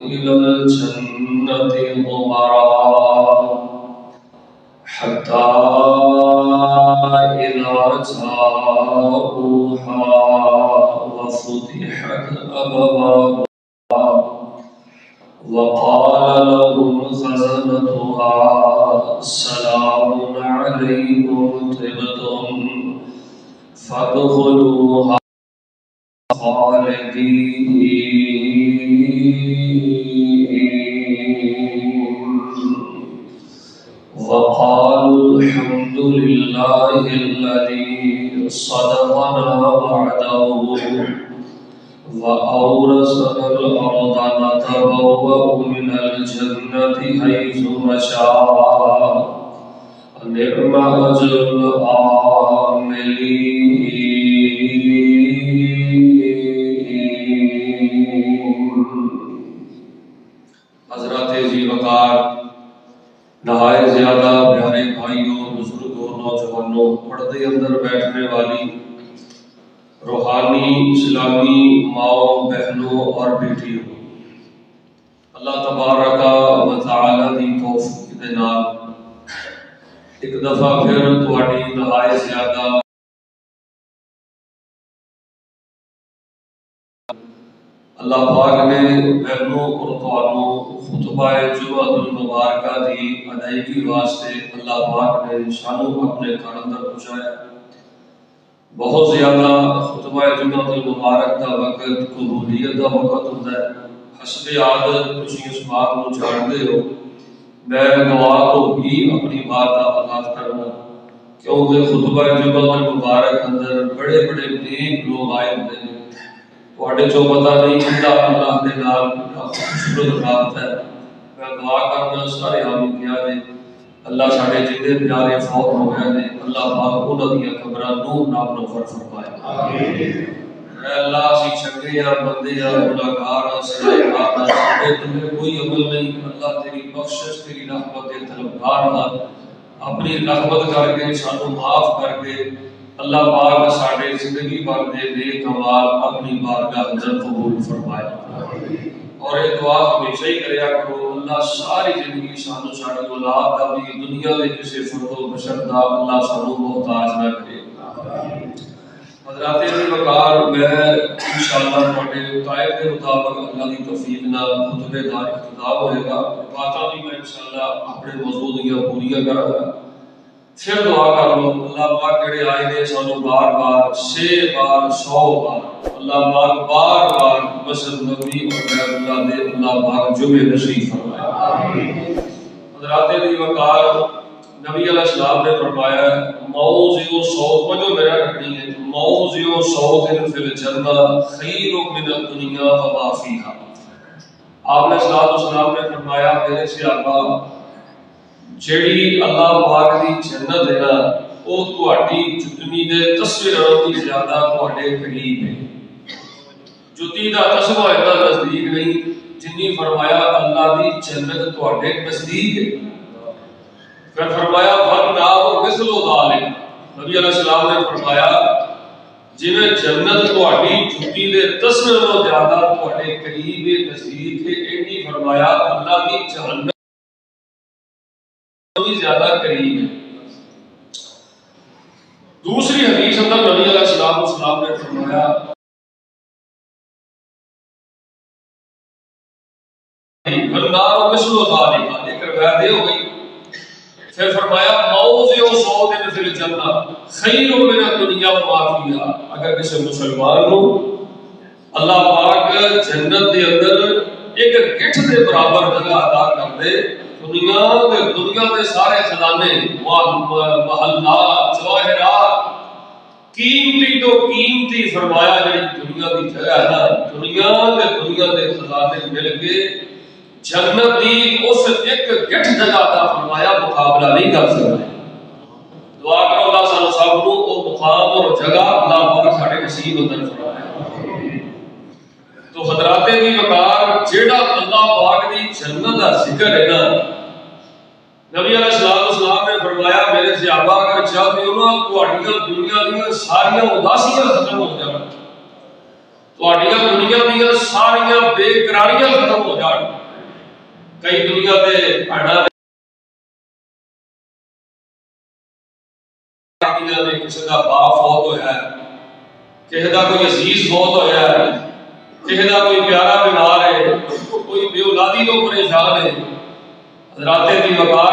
إلى الجنة ضمرا حتى إذا جاءوها وفتحت أبوابها وقال لهم خزنتها سلام عليكم طبتم فادخلوها وقالوا الحمد لله الذي صدقنا وعده وأورثنا الأرض نتبوأ من الجنة حيث نشاء نعم أجر العاملين۔ حضرات ذی وقار، نہایت زیادہ پیارے بھائیوں، بزرگوں، نوجوانوں، پردے اندر بیٹھنے والی روحانی اسلامی ماؤں، بہنوں اور بیٹیوں، اللہ تبارک و تعالی دی توفیق دے نال ایک دفعہ پھر تہاڈی نہایت زیادہ اللہ پاک نے بہنوں اور تانوں خطبہ جمعہ المبارکہ دی ادائیگی واسطے اللہ پاک نے سانوں اپنے گھر اندر پہنچایا۔ بہت زیادہ خطبہ جمعہ المبارک دا وقت قبولیت دا وقت ہوتا ہے۔ حسب عادت تسی اس بات کو جانتے ہو، میں دعا تو ہی اپنی بات کا آغاز کرنا، کیونکہ خطبہ جمعہ المبارک اندر بڑے بڑے نیک لوگ آئے ہوتے ہیں۔ تواڈے جو پتہ نہیں کیڑا اللہ دے نال خوبصورت رات ہے۔ میں دعا کرنا سارے آمین کیا دے، اللہ ساڈے جتنے پیارے فوت ہو گئے نے، اللہ پاک انہاں دیاں قبراں نور نال منور فرمائے۔ آمین۔ اے اللہ اسی چنگے ہاں، بندے ہاں، گناہگار ہاں، صلاحیت ہاں، ساڈے دل میں کوئی عمل نہیں، اللہ تیری بخشش، تیری رحمت دے طلبگار ہاں، اپنی رحمت کر کے سانوں معاف کر کے اللہ پاک ساڈے زندگی بھر دے نیک اعمال اپنی بارگاہ اندر قبول فرمائے۔ اور یہ دعا ہمیشہ ہی کریا کرو، اللہ ساری زندگی سانوں ساڈی اولاد دا بھی دنیا دے کسی فرد و بشر دا اللہ سانوں محتاج نہ کرے۔ حضرات دی وقار، میں انشاءاللہ تواڈے قائد کے مطابق اللہ دی توفیق نال خطبے دا اختتام ہوئے گا۔ باتاں بھی میں انشاءاللہ اپنے موضوع دیاں پوریاں کراں گا۔ پھر دعا کر لو، اللہ پاک جڑے آئے نے سانوں بار بار 6 بار 100 بار اللہ پاک بار بار مسجد نبوی اور بیت اللہ دے اللہ پاک جمعے نصیب فرمائے۔ حضرات دی وقار، نبی علیہ السلام نے فرمایا موضع صوت، جو میرا رکھنی ہے، موضع صوت فی الجنہ خیر من الدنیا وما فیہا۔ آپ نے السلام نے فرمایا میرے صحابہ، جیڑی اللہ پاک دی جنت ہے نا، وہ تہاڈی جتنی دے تصویر دی زیادہ تہاڈے قریب ہے۔ جتی دا تسبہ اتنا نزدیک نہیں جنی فرمایا اللہ دی جنت تہاڈے نزدیک ہے۔ پھر فرمایا فَالنَّارُ مِثْلُ ذَلِكَ، نبی علیہ السلام نے فرمایا جویں جنت تہاڈی جتی دے تصویر تو زیادہ تہاڈے قریب ہے، نزدیک ہے، اینی فرمایا اللہ دی جہنم بھی زیادہ قریب ہے۔ دوسری حدیث اندر نبی علیہ السلام نے فرمایا النار مثل ذلك، ایک روایت یہ ہو گئی۔ پھر فرمایا موضع صوت فی الجنہ خیر من الدنیا وما فیہا، اگر کسی مسلمان کو اللہ پاک جنت دے اندر ایک گٹھ دے برابر جگہ عطا کر دے، دنیا دے سارے خزانے، محلات، جواہرات، قیمتی تو قیمتی فرمایا جڑی دنیا دی جگہ ہے نا، دنیا دے خزانے مل کے جنت دی اس ایک گٹھ جگہ عطا فرمایا مقابلہ نہیں کر سکتے۔ دعا کرو اللہ سانو سب نو او مقام اور جگہ اللہ پاک ساڈے نصیب اندر فرمائے۔ تو حضرات دی وقار، جیڑا اللہ پاک دی جنت دا ذکر ہے نا، نبی علیہ السلام نے فرمایا میرے صحابہ اگر چاہتے ہو نا تہاڈیاں دنیا دی ساری اداسیاں ختم ہو جان، ਤੁਹਾਡੀਆਂ ਦੁਨੀਆ ਦੀਆਂ ਸਾਰੀਆਂ ਬੇਕਰਾਰੀਆਂ ਖਤਮ ਹੋ ਜਾਣ। ਕਈ ਦੁਨੀਆ ਦੇ ਭੈਣਾਂ ਨੇ ਕਿਸੇ ਦਾ ਬਾਪ ਫੌਤ ਹੋਇਆ, ਕਿਸੇ ਦਾ ਕੋਈ ਅਜ਼ੀਜ਼ ਫੌਤ ਹੋਇਆ, ਕਿਸੇ ਦਾ ਕੋਈ ਪਿਆਰਾ ਬਿਮਾਰ ਹੈ, ਕੋਈ ਬੇਔਲਾਦੀ ਤੋਂ ਪਰੇਸ਼ਾਨ ਹੈ। ਹਜ਼ਰਾਤ ਦੀ ਵਕਾਰ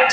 8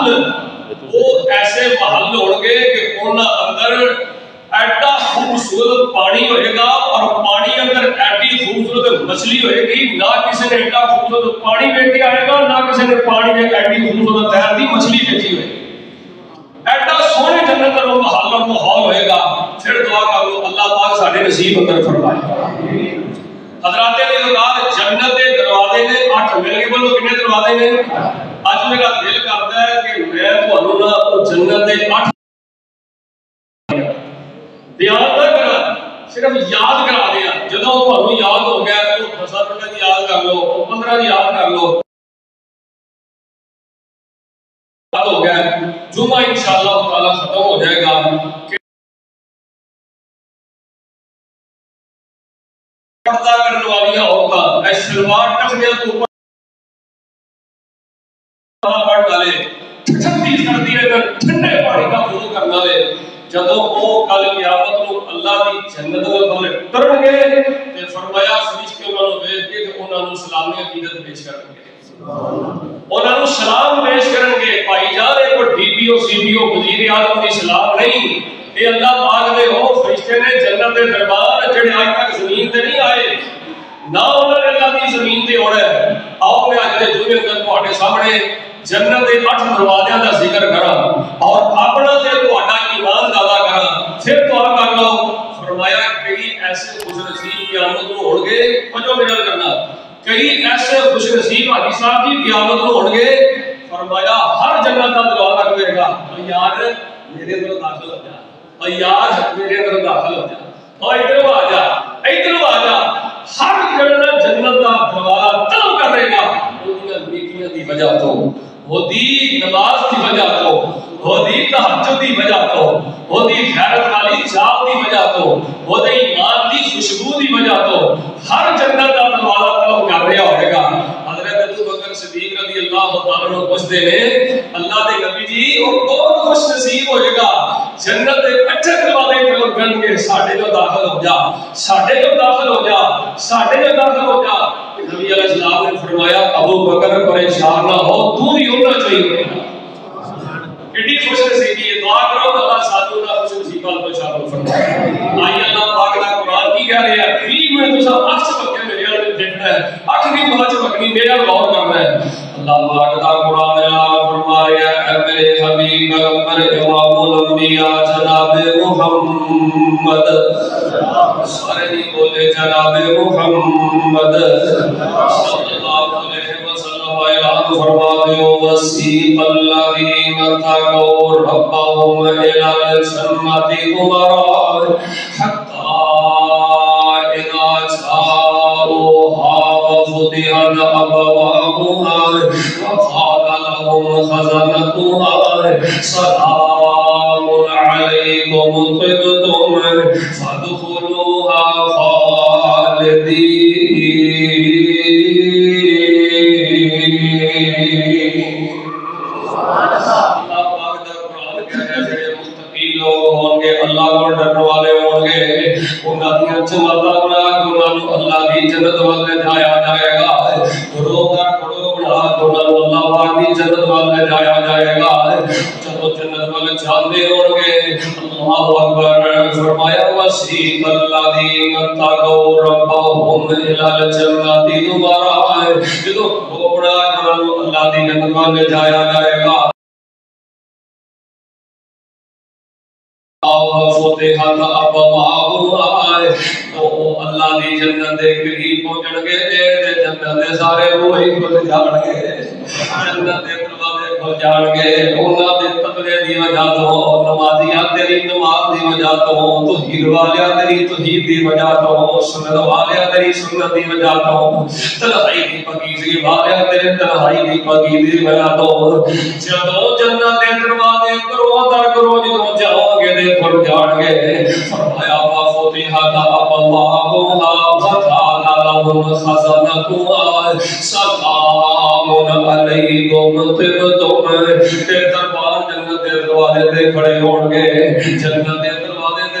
محل وہ ایسے محل ہوਣگے کہ انہاں اندر ایڈا خوبصورت پانی ہوئے گا اور پانی اندر ایڈی خوبصورت مچھلی ہوئے گی. نہ کسی نے ایڈا خوبصورت پانی دیکھے آئے گا نہ کسی نے پانی میں ایڈی خوبصورت تیرتی مچھلی دیکھی ہوئے گی. ایڈا سونے جنت کا محل اور ماحول ہوئے گا. پھر دعا کرو اللہ پاک ساڈے نصیب اندر فرمائے. حضرات نے کہا جنت کے دروازے نے 8 مل کے بولو کتنے دروازے نے. اج میرا دل کرتا ہے کہ میں تھانوں نہ جنت کے 8 بیان نہ کرا صرف یاد کرا دیا. جدوں تھانوں یاد ہو گیا تو 10 منٹ یاد کر لو 15 یاد کر لو ہو گیا. جمعہ انشاءاللہ تعالی ختم ہو جائے گا. پردہ کرنے والی عورتاں اے شلوار ٹخنیاں تو اوپر پڑھ ڈالے ٹھنڈی سردی میں ٹھنڈے پانی کا وضو کرنا ہے. جدوں وہ کل قیامت کو اللہ کی جنت میں اترن گے تے فرمایا فرشتے انہاں نوں ویکھ کے تے انہاں نوں سلامی عقیدت پیش کرن گے. انہاں نوں سلام پیش کرن گے. بھائی جان کوئی ڈی پی او سی پی او وزیر اعظم دی سلام نہیں. اے اللہ پاک دے او فرشتے نے جنت دے دربار جڑے اج تک زمین تے نہیں آئے نہ انہوں نے اللہ کی زمین تے ہونا ہے. آؤ میں اج دے جمعے اندر تواڈے سامنے جنت کے 8 دروازیاں دا ذکر کراں اور اپنا تے تہاڈا ایمان دعویٰ کراں. پھر دعا کر لو. فرمایا کئی ایسے خوش نصیب قیامت نوں ہون گے توجہ میرا کرنا کئی ایسے خوش نصیب حاجی صاحب کی قیامت نوں ہون گے. فرمایا ہر جنت کا دروازہ کھلے گا. یار میرے اندر داخل ہو جا اور یار میرے اندر داخل ہو جا اور ادھر آ جا ادھر آ جا. ہر جنت کا دروازہ طلب کرے گا نیکیاں دی وجہ تو ہوتی نماز کی وجہ تو ہوتی تہجد کی وجہ تو ہوتی غیرت والی چاہت کی وجہ تو ہوتی ایمان کی خوشبو کی وجہ تو ہر جنت کا دروازہ طلب کر رہا ہوئے گا. حضرت ابو بکر صدیق رضی اللہ تعالیٰ عنہ پوچھتے ہیں اللہ دے نبی جی وہ کون خوش نصیب ہوئے گا جنت کے 8 دروازے طلب کرن کے ساڈے جو داخل ہو جا ساڈے جو داخل ہو جا ساڈے جو داخل ہو جا. نبی علیہ السلام نے فرمایا ابو بکر پریشان نہ ہو تو بھی ہونا چاہیے. کتنی خوش نصیبی ہے. دعا کرو اللہ ساتھوں کا خوش نصیبات کو شامل فرمائے. آئی اللہ پاک کا قرآن کی کہہ رہے ہیں 20 منٹ تو سب 8 چبکے میرے والے دیکھنا ہے 8 کی بہت چبکنی میرے غور کرنا ہے. اللہ پاک کا قرآن اعلان فرمایا اے میرے حبیب پیغمبر امام الانبیاء جناب محمد سارے نہیں بولے جناب محمد صلی اللہ علیہ وسلم اعلان فرما دیو وسیق الذین اتقوا ربهم الى الجنة زمرا حتى اذا جاءوها وفتحت ابوابها وقال لهم خزنتها سلام عليكم طبتم فادخلوها خالدين. اللہ کو ڈرنے والے ہوں گے انہاں دی جماعتاں بنا کے انہاں نوں اللہ دی جنت ول لے جایا جائے گا. گروہ کا گروہ بنا کے انہاں نوں اللہ پاک دی جنت ول لے جایا جائے گا. جب جنت ول جاندے ہون گے اللہ اکبر فرمایا وسیق الذین اتقوا ربهم الى الجنة زمرا. جدوں گروہ بنا کے انہاں نوں اللہ دی جنت ول لے جایا جائے گا فتحت ابوابها تو اللہ دی جنت دے قریب پہنچن گے تے جنت دے سارے وہی کھل جان گے. جنت دے دروازے کھل جان گے. انہاں دے تقوی دی وجہ تو نمازیاں تیری نماز دی وجہ تو توحید والیاں تیری توحید دی وجہ تو سنت والیاں تیری سنت دی وجہ تو تنہائی دی پاکیزگی والیاں تیرے تنہائی دی پاکیزگی دی وجہ تو جدوں جنت دے دروازے کرو در کرو جدوں جاؤ گے دے کھل جان گے. فرمایا فتحت ابوابها وقال لهم خزنتها سلام علیکم طبتم. تے دربار جنت دے دروازے تے کھڑے ہون گے. جنت دے دروازے تے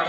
8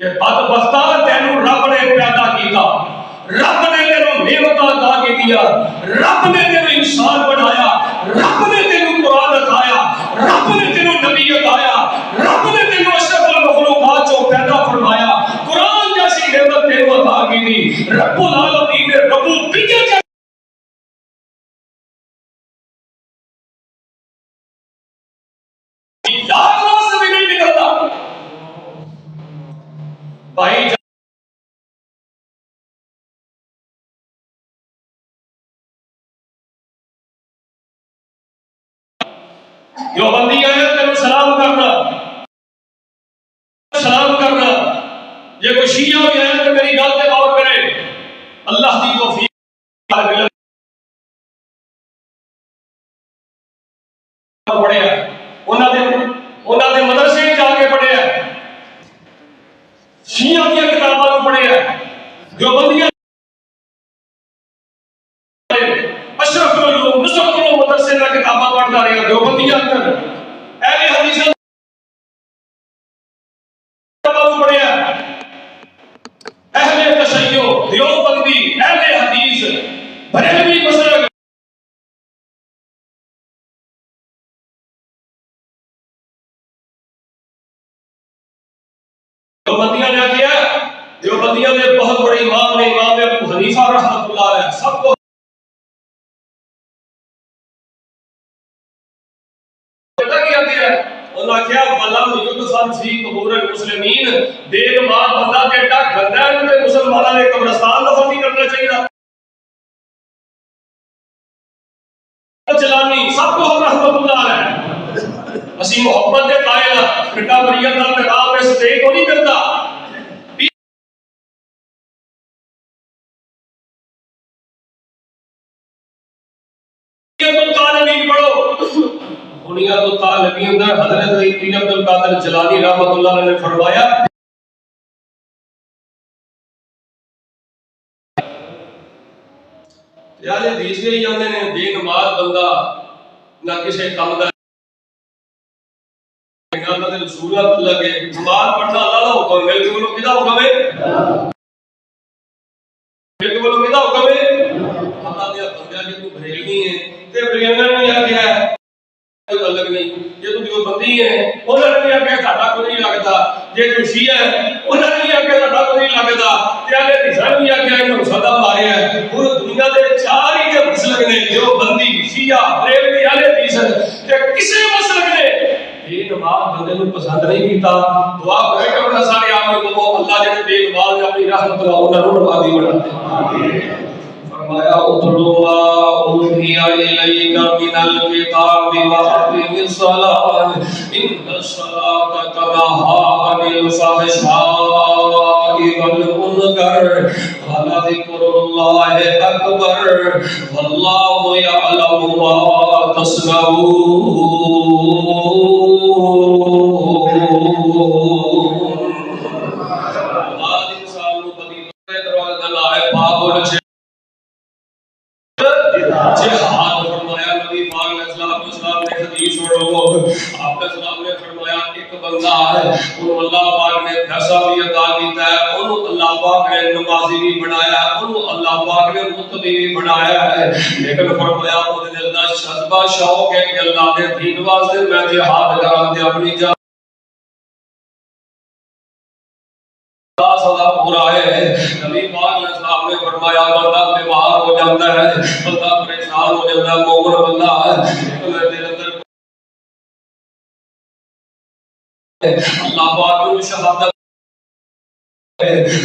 کہ بدبختہ تینوں رب نے پیدا کیتا، رب نے تینوں نعمت عطا کیتیاں، رب نے تینوں انسان بنایا، رب نے تینوں قرآن عطایا، رب نے تینوں نبی عطایا، رب نے تینوں اشرف المخلوقات جو پیدا فرمایا، قرآن جیسی نعمت تینوں عطا کی تھی، رب العالمین نے ربو بجے یاد سے بھی نہیں نکلتا بھائی جو بندی آئے تیرے سلام کرنا، سلام کرنا، یہ کوئی شیعہ بھی آئے تو میری گل پہ غور کرے، اللہ کی توفیق پڑھے ہیں انہاں دے مدرسے جا کے پڑھے ہیں، شیعہ کی کتاباں پڑھے ہیں، جو بندیاں اشرف العلوم نصرت العلوم مدرسے میں کتاباں پڑھتا رہے ہیں، جو بندیاں اندر اہل حدیث پڑھے ہیں، اہل تشیع دیوبندی اہل حدیث بریلوی مسلک دیوبندیاں نے کیا، دیوبندیاں نے بہت بڑے امام نے، امام ابو حنیفہ رحمۃ اللہ علیہ سب کو پتہ کیا دیا اللہ کیا ولم یدفن فی قبور المسلمین، بے نماز بندہ کے ڈاک گندا ہے تے مسلمانوں نے قبرستان دفن نہیں کرنا چاہیے، جلانی سب کو رحمۃ اللہ علیہ اسی محبت کے قائل کٹا بریت کا پیغام اس تے کو نہیں کرتا، طالبین پڑھو بنیاد الطالبین در حضرت پیر عبد القادر جیلانی رحمۃ اللہ علیہ نے فرمایا یار یہ حدیث میں ہی آندے نے بے نماز بندہ نہ کسی کام دا اللہ دے رسولات لگے، نماز پڑھنا اللہ دا حکم ہے، بولو کدا حکم ہے، بولو کدا حکم ہے، اللہ دے بندے جے تو بریلوی ہے تے بریلوی نے آکھیا ہے کوئی الگ نہیں، جے تو دیوبندی ہے انہاں نے آکھیا ساڈا کوئی نہیں لگدا، جے تو شیعہ ہے انہاں نے آکھیا ساڈا کوئی نہیں لگدا، تے اہل حدیث نے آکھیا انہاں سدا ماریا ہے، پوری دنیا دے چار ہی جو مسلک نے، دیوبندی شیعہ بریلوی اہل حدیث تے کسے مسلک نے بے نماز بندے نوں پسند نہیں کیتا، دعا کرے کہ انہاں سارے آپ کو اللہ جڑے بے نماز اپنی رحمت اللہ انہاں نوں نوازی بنا دے، آمین۔ فرمایا اتلو ما اوحی الیک من الکتاب واقم الصلاۃ ان الصلاۃ تنہی عن الفحشاء والمنکر ولذکر اللہ اکبر واللہ یعلم ما تصنعون۔ آج انسان نو بدی دروازہ لائے پاک جہاد فرمایا نبی پاک علیہ السلام نے حدیث چھوڑو، آپ نے سلام نے فرمایا ایک بندہ ہے انہوں اللہ پاک نے پیسہ بھی عطا کیتا ہے، انہوں اللہ پاک نے نمازی بھی بنایا ہے، انہوں اللہ پاک نے متقی بھی بنایا ہے، لیکن فرمایا وہ دل اندر جذبہ شوق ہے کہ اللہ دے دین واسطے میں جہاد کراں تے اپنی جان سزا پورا ہے۔ نبی پاک علیہ السلام نے فرمایا بندہ بیمار ہو جاتا ہے، بندہ پریشان ہو جاتا ہے، مومن بندہ ہے لیکن دل اندر اللہ پاک کو شہادت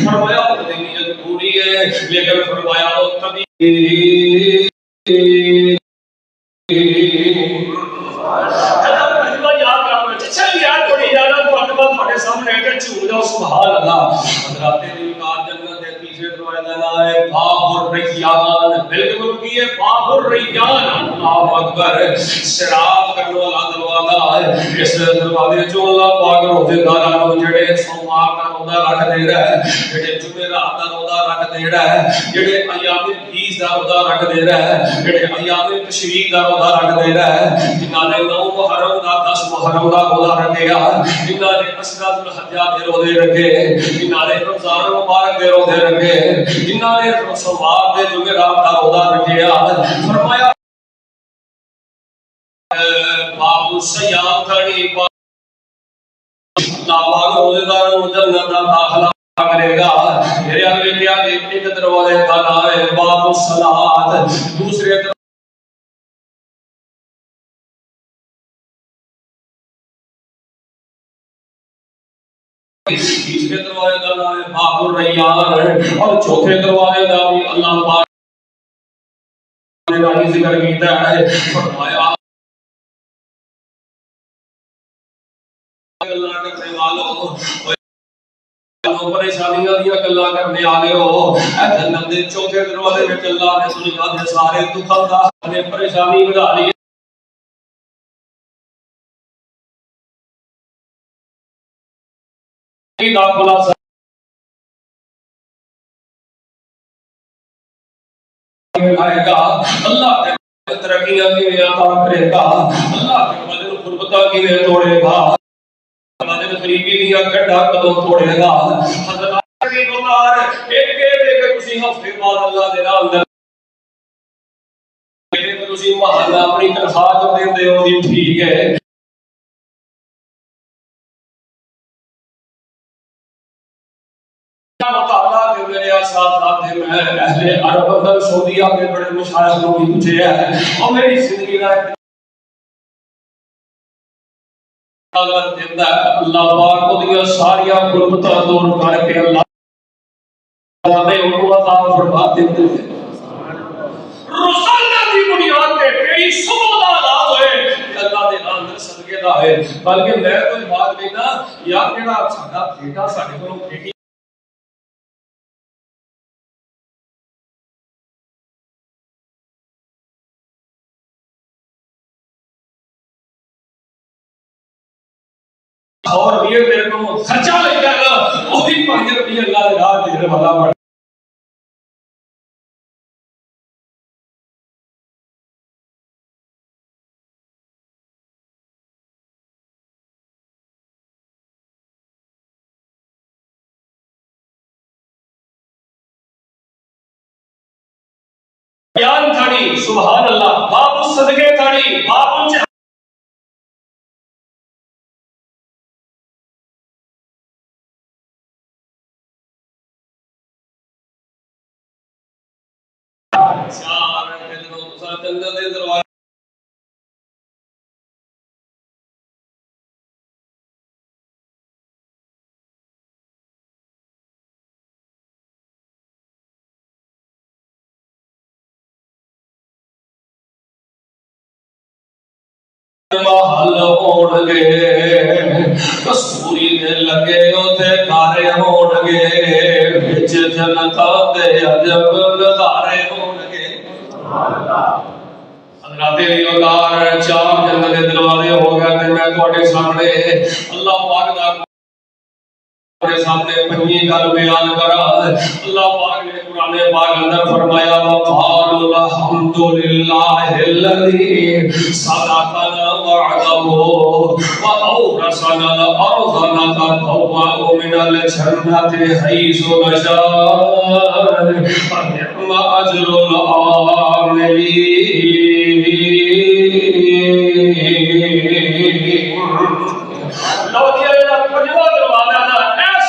فرمایا وہ نیت پوری ہے، لیکن فرمایا وہ کبھی سبحان اللہ حضرات دی کار جنت دے تیسرے دروازے دا نام ہے باب الریان، بالکل کی ہوتی ہے باب الریان، اللہ اکبر، سراب کرنے والا دروازہ ہے۔ اس دروازے جو اللہ پاک روزے داراں نوں جڑے سوموار دا روزہ رکھ دے رہا ہے، جڑے جمعرات دا روزہ رکھ دے رہا ہے، جڑے ایام بیس دا روزہ رکھ دے رہا ہے، جڑے ایام تشریق دا روزہ رکھ دے رہا ہے، جنہاں نے 9 محرم دا 10 محرم دا روزہ رکھیا، جنہاں نے عشرۃ الحجہ دے روزے رکھے، جنہاں نے رمضان مبارک دے روزے رکھے، جنہاں نے سوموار دے جمعرات دا روزہ رکھیا، فرمایا باب الصیام تھڑی اللہ پاک روزے داروں کو جنت دا داخلہ کرے گا۔ میرے اگلے کیا کہ ایک دروازے کا نام ہے باب الصلاۃ، دوسرے تیسرے دروازے کا نام ہے باب الریان، اور چوتھے دروازے کا بھی اللہ پاک نے ذکر کیتا ہے۔ فرمایا اللہ کرنے والوں پریشانیاں دیا گلاں کرنے والے ہو، اے جنت دے چوتھے دروازے وچ اللہ نے دنیا دے سارے دکھاں دا تے پریشانی وڈا لی دا خلاصہ آئے گا۔ اللہ کے ترقیاں کی عطا کرے گا، اللہ کے بدن قربتاں کی توڑے گا، بدن غریبی دیا گڈھا کدوں توڑے گا۔ حضرت کی گزار ایک کہ تسی ہفتے بعد اللہ دے نام دے کہ تسی محلہ اپنی تنخواہ جو دیندے ہو دی ٹھیک ہے، مطالعہ کے میرے اساتذہ میں اہل عرب اندر سعودیہ کے بڑے مشائخ لوگ بھی پوچھے ہیں، اور میری زندگی کا اللہ پاک کو دیا ساریاں غربتاں دور کر کے اللہ نے ان کو عطا فرما دیتے ہیں۔ روزانہ کی بنیاد پہ تیری صبح دا آغاز ہوئے کہ اللہ دے نام دے صدقے دا ہے، بلکہ میں کوئی بات نہیں نا یار جڑا ساڈا بیٹا ساڈے کولوں بیٹی اور یہ میرے کو خرچہ لگ جائے گا، وہی 5 روپے اللہ دے راہ دینے والا بڑا بیان تھاڑی سبحان اللہ، باب الصدقے تھاڑی، باب الجہاد جنت دے دروازے محل ہون گے، کستوری دے لگے اوتے کارے ہون گے، بچ جنتاں دے عجب نظارے ہون گے۔ حضرات علیہ 4 جنت دے دروازے ہو گئے تے میں تواڈے سامنے اللہ پاک دا میرے سامنے پنجی گل بیان کرا۔ اللہ پاک نے قرآن پاک اندر فرمایا وقالوا الحمد للہ الذی صدقنا وعده وأورثنا الأرض نتبوأ من الجنة حيث نشاء فنعم أجر العاملين۔ لو یہ پنجواں دروازہ نا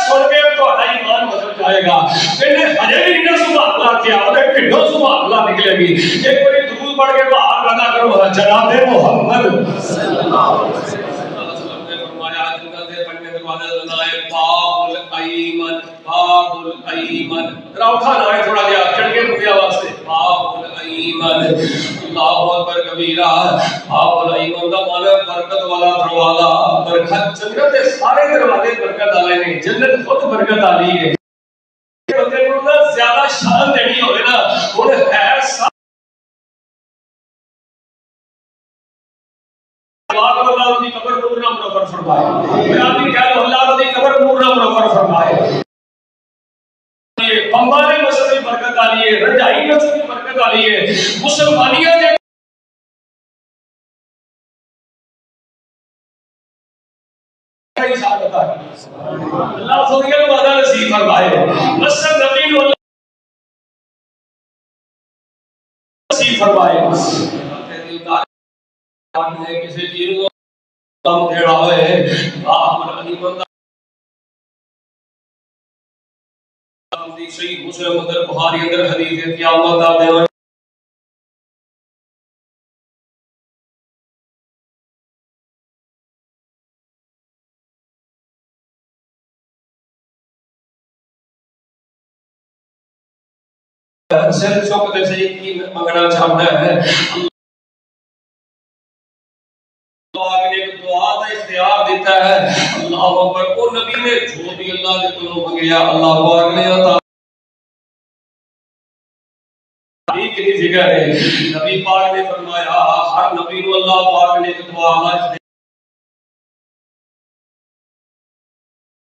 سن کے تہاڈا ایمان بدل جائے گا۔ انہیں ہجے بھی نہیں سبحان اللہ کیا، اور پھروں سبحان اللہ نکلے گی۔ ایک بڑی درود پڑھ کے باہر لگا کرو جناب محمد صلی اللہ علیہ وسلم نے فرمایا جنت دے پنجے دروازے دا نام ہے باب الایمن، باب الایمن۔ ذرا اٹھا نہ تھوڑا جہا چڑھ کے دنیا واسطے باب الایمن، اللہ اکبر کبیرہ۔ باب الایمن دا معنی ہے برکت والا دروازہ۔ برکت جنت دے سارے دروازے برکت والے نہیں، جنت خود برکت والی ہے۔ بندے کو زیادہ شان دینی ہوئے نا، انہیں ہے اللہ اللہ دی قبر نور نہ منور فرمائے. آمین کہہ لو اللہ دی قبر نور نہ منور فرمائے. بمبارے مسجد کی برکت والی ہے, رجائی مسجد کی برکت والی ہے, مسلمانیاں دے اللہ فضیل وعدہ نصیب فرمائے. مسجد نبی نو اللہ نصیب فرمائے. کسی چیز کو کم دینا ہوئے آپ نہیں بندہ صحیح مسلم اندر بخاری اندر حدیث ہے قیامت آ دے سر چوکتے سے کی منگنا چاہتا ہے. اللہ نے ایک دعا کا اختیار دیتا ہے. اللہ اکبر. وہ نبی نے جو بھی اللہ کے کلوں منگیا اللہ پاک نے عطا کی ذکر ہے. نبی پاک نے فرمایا ہر نبی کو اللہ پاک نے ایک دعا کا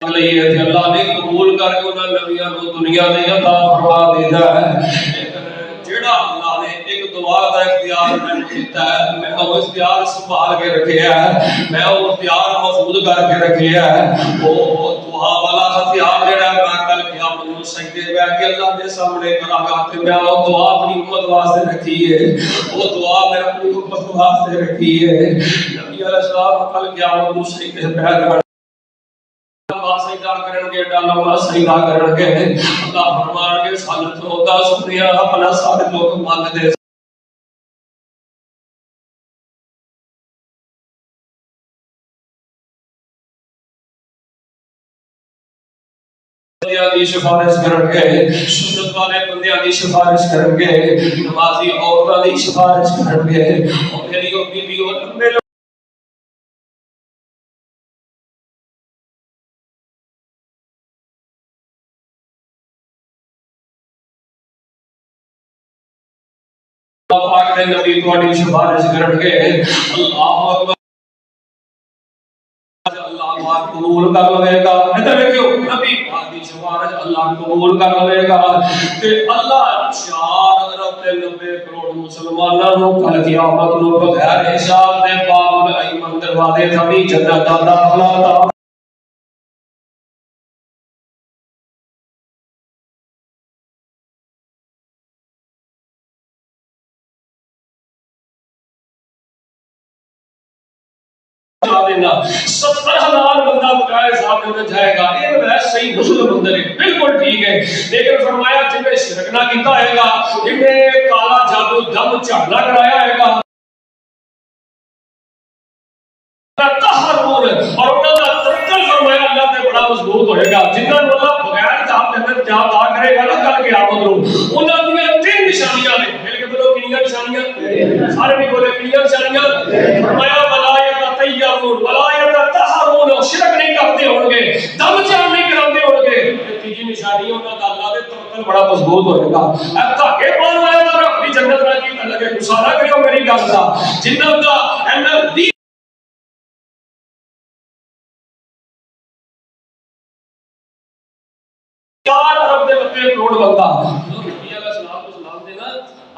اللہ نے قبول کر کے انہاں نبیوں کو دنیا میں عطا فرما دیتا ہے. جڑا اللہ نے ایک دعا کا اختیار میں دیتا ہے میں وہ اختیار سنبھال کے رکھیا ہے, میں وہ اختیار محفوظ کر کے رکھیا ہے. وہ دعا والا اختیار جڑا میں کل قیامت میں سجدے بیٹھ کے اللہ کے سامنے کراں گا تے میں وہ دعا اپنی امت واسطے رکھی ہے. وہ دعا میں اپنی امت واسطے رکھی ہے. نبی علیہ السلام کل قیامت میں سجدے بیٹھ کر سجدہ کرن گے ڈالما سجدہ کرن گے اللہ فرمان کے سالت ہوتا سنیا اپنا سارے لوگ مانگ دے بندیاں دی سفارش کرن گے, سنت والے بندیاں دی سفارش کرن گے, نمازی عورتاں دی سفارش کرن گے. اور میری او بیوی او لمبے اللہ پاک نے نبی تواڈی سفارش کرن گے. اللہ اکبر. اللہ پاک قبول کر لے گا. ادھر دیکھو نبی پاک دی سفارش اللہ قبول کر لے گا تے اللہ 4 ارب 90 کروڑ مسلماناں نو کل قیامت نو بغیر حساب دے باب ایمن دروازے تھیں جنت دا داخلہ عطا دینا. 70,000 بندہ بقائے صاحب میں جائے گا. یہ روایت صحیح مسلم اندر ہے بالکل ٹھیک ہے. لیکن فرمایا جن نے شرک نہ کیتا ہے گا, جن نے کالا جادو دم جھاڑنا کرایا ہے گا اور انہاں دا ترکل فرمایا اللہ نے بڑا مضبوط ہوئے گا. جنہاں نو اللہ بغیر جاب جنت جا کرے گا نا کل قیامت نو انہاں دی 3 نشانیاں نے. مل کے بولو کنیاں نشانیاں سارے بھی بولے کنیاں نشانیاں. فرمایا شرک نہیں کرتے ہوں گے, دم چان نہیں کراتے ہوں گے. تیجی نشانی انہاں دا اللہ دے توکل بڑا مضبوط ہوئے گا. اے تاکہ پان والے دا رب دی جنت نہ کی لگے. گسارا کریو میری گل دا. جنت دا اینل دی 4 ارب 90 کروڑ بندہ نبی علیہ السلام کو سلام دینا.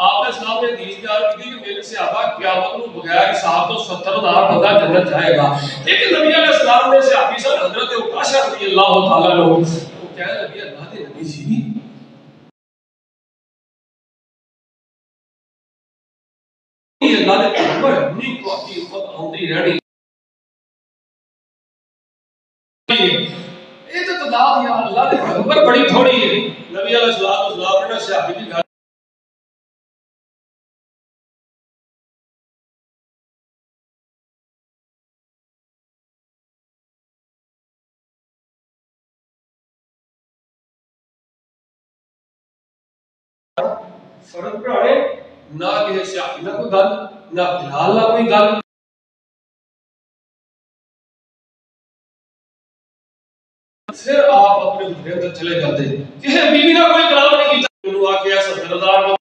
آپ نے اسلام نے حدیث بیان کی کہ میرے صحابہ قیامت کو بغیر حساب تو 70,000 بندہ جنت جائے گا. لیکن نبی علیہ السلام نے صحابی سے حضرت عکاشہ رضی اللہ تعالیٰ عنہ وہ کہہ نبی اللہ دے نبی جی اللہ دے پیغمبر نہیں تو اپنی امت آندی رہنی یہ تو تعداد یا اللہ دے پیغمبر بڑی تھوڑی ہے. نبی علیہ السلام نے صحابی کی گھر فرق پڑھانے نہ کسی صحابی نہ کوئی گل نہ بلال نہ کوئی گل. پھر آپ اپنے گھر اندر چلے جاتے کسی بیوی نہ کوئی کلام نہیں کیتا. انہوں آ کے 70,000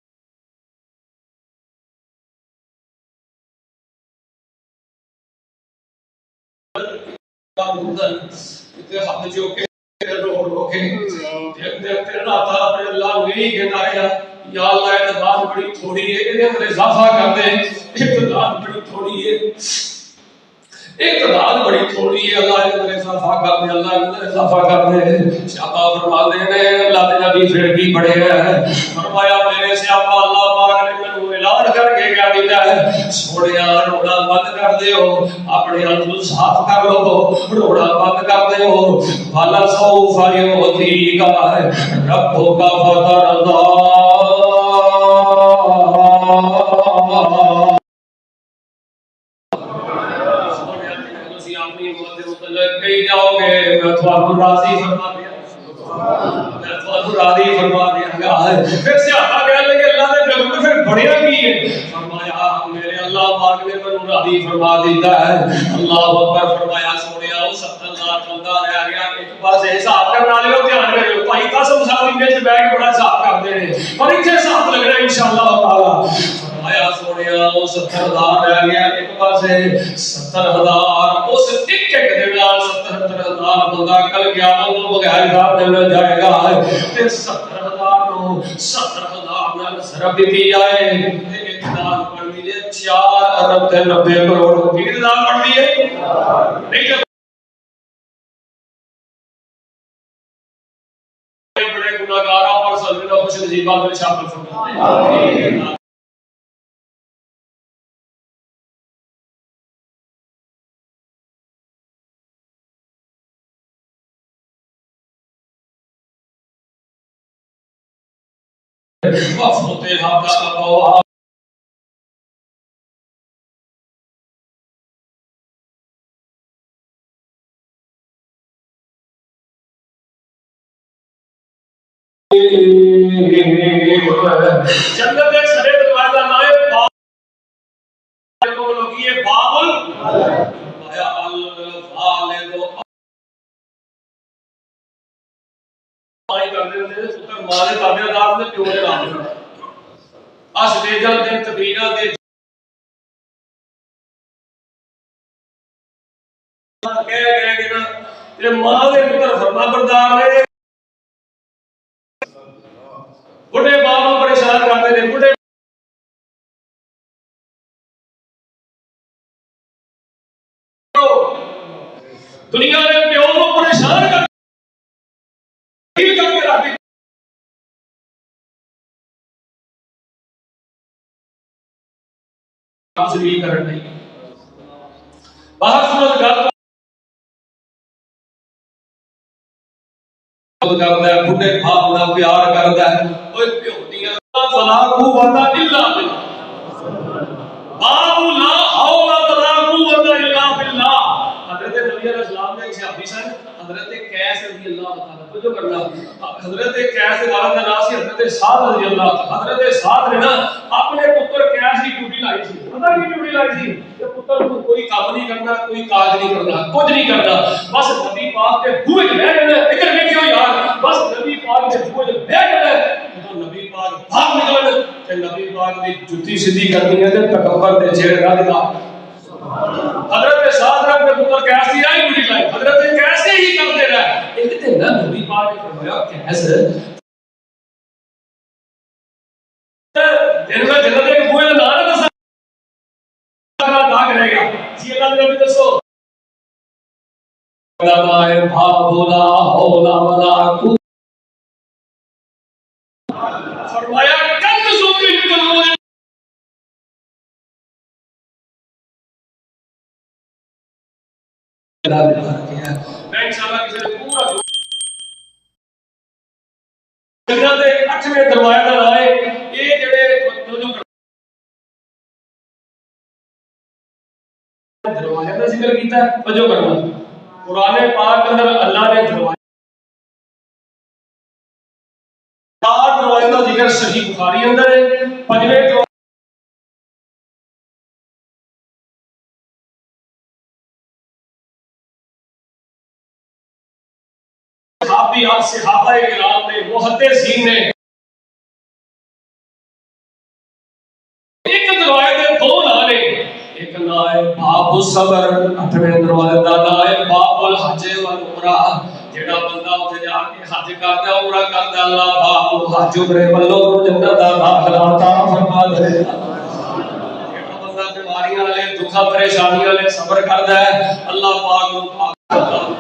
ہاتھ جو کے رو رو کے دیکھتے رہتا اپنے اللہ کو یہی کہتا رہا یا اللہ اعتدال بڑی تھوڑی ہے کہ ہمیں اضافہ کر دیں اعتدال بڑی تھوڑی ہے اقتدار بڑی تھوڑی ہے اللہ نے میرے اضافہ کر دے اللہ نے میرے اضافہ کر دے صحابہ فرماتے ہیں اللہ کے نبی پھر بھی بڑے ہیں فرمایا میرے صحابہ اللہ پاک نے مجھے اعلان کر کے کیا دیتا ہے سوڑیا روڑا بند کر دیو اپنے اندر صاف کر لو روڑا بند کر دیو والا سوف یعطیک ربک فترضی کہیں جاؤ گے میں تمہیں راضی فرما دیا میں تمہیں راضی فرما دیا گا پھر صحابہ کہنے لگے اللہ نے جب تو پھر بڑھیا کی ہے فرمایا میرے اللہ پاک نے مجھے راضی فرما دیتا ہے اللہ اکبر فرمایا سونیا 70,000 بندہ رہ گیا ایک پاس حساب کرنا لے لو دھیان کرو بھائی قسم صاحب نے بیٹھ کے بڑا حساب کرتے ہیں پر اتنے حساب لگ رہا ہے انشاءاللہ تعالی فرمایا سونیا 70,000 رہ گیا ایک پاس 70,000 اس ایک دن 70,000 بندہ کل قیامت کو بغیر حساب دینا جائے گا تے 70,000 نو 70,000 نال ضرب دی جائے تے اقتدار پڑھ لیے 4 ارب تے 90 کروڑ کی اقتدار پڑھ لیے نہیں بڑے گناہگار اور سلمہ خوش نصیبات میں شامل فرمائے آمین وفتحت ابواب جنت ایک سرے دروازہ نائے باب کو لگی ہے باب فرمایا الوالد مائی کر دے پتر مالے تابع دار نے پیو نے نام اس لے جان دے تقریرا دے کہہ گئے نا تے ماں دے پتر فرما بردار نے بڑے باپ پریشان کرتے ہیں بڑے دنیا نے پیو کو پریشان کر کے رکھ تبدیل کرن نہیں باہر سمجھ گل کرتا ہے بڑے باپ نال پیار کرتا ہے اوے پیو دی فلا قوت الا بالله باب لا حول ولا قوت الا بالله حضرت نبی علیہ السلام نے صحابی سن حضرت قیس رضی اللہ تعالی جو کرنا حضرت قیس والا کا نام سی حضرت سعد رضی اللہ تعالی حضرت سعد نے نا اپنے پتر قیس کی ڈیوٹی لائی سی پتہ کی ڈیوٹی لائی سی کہ پتر کو کوئی کام نہیں کرنا کوئی کاج نہیں کرنا کچھ نہیں کرنا بس نبی پاک کے بوئے بیٹھ جانا ادھر دیکھو یار بس نبی پاک کے بوئے بیٹھ جانا تو نبی پاک بھاگ نکلنا کہ نبی پاک دی جُتی سیدھی کرنی ہے تے تکبر تے چھیڑ گا دیتا حضرت سعد رب کے پتر کیسی آئی ڈیوٹی لائی حضرت کیسے ہی کرتے رہے ایک دن نا نبی پاک نے فرمایا کیسے دن میں جنت کے بوئے نہ دسا داغ رہے گا جی اللہ نے نبی دسو لا حول ولا قوت فرمایا کنز من کنوز میں انشاءاللہ کسی نے پورا جنت دے 8ویں دروازے دا نام ہے یہ جڑے جو دروازے کا ذکر کیتا ہے توجہ کرنا قرآن پاک اندر اللہ نے دروازے 4 دروازے کا ذکر صحیح بخاری اندر ہے 5ویں صحابہ کرام نے محدثین نے ایک دروازے دے 2 نام نے ایک نام ہے باب الصبر 8ویں دروازے دا حج کردا عمرہ کردا اللہ پاک نوں حج عمرے والوں جنت دا داخلہ عطا فرما دے جڑا بندہ بیماریاں والے دکھاں پریشانیاں والے صبر کردا ہے اللہ پاک نوں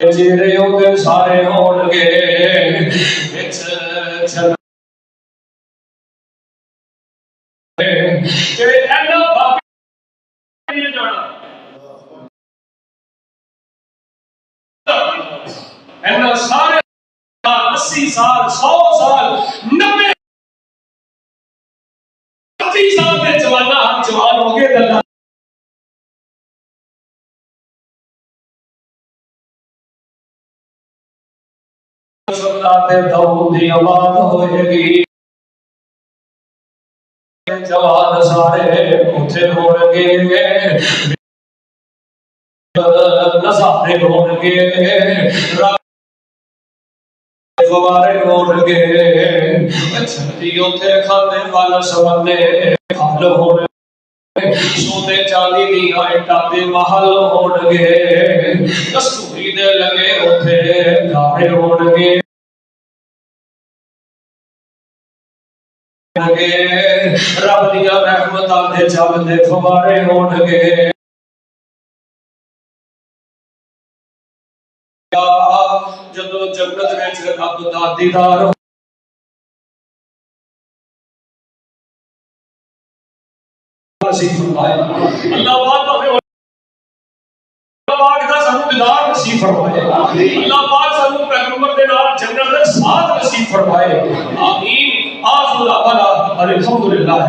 جیڑے ہوتے سارے ہون گے سارے 80 سال 100 سال 90 25 سال کے جوان ہو گئے داؤد دی آواز ہوئے گی جوان سارے اٹھے ہون گے نظارے ہون گے فوارے ہون گے چھٹی اٹھے کھاتے والا سمندے حال ہون گے سونے چاندی دی آئٹا دے محل ہون گے کستوری دے لگے اٹھے گاڑے ہون گے رب دیا رحمتاں دے چلدے فوارے ہون گے جدو جنت وچ رب دا دیدار نصیب فرمائے اللہ پاک دا سانو دیدار نصیب فرمائے اللہ پاک سانو پیغمبر دے نال جنت وچ ساتھ نصیب فرمائے آمین آخر دعوانا الحمدللہ